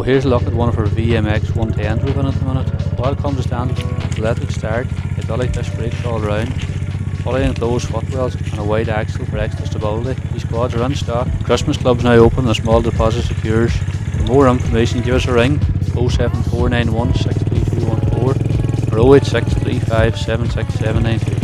here's a look at one of our VMX110s we've in at the minute. While it comes standard electric start, hydraulic disc brakes all round, fully enclosed footwells and a wide axle for extra stability. These quads are in stock. Christmas Club's now open and a small deposit secures. For more information give us a ring 07491 63214 or 086 35 76792.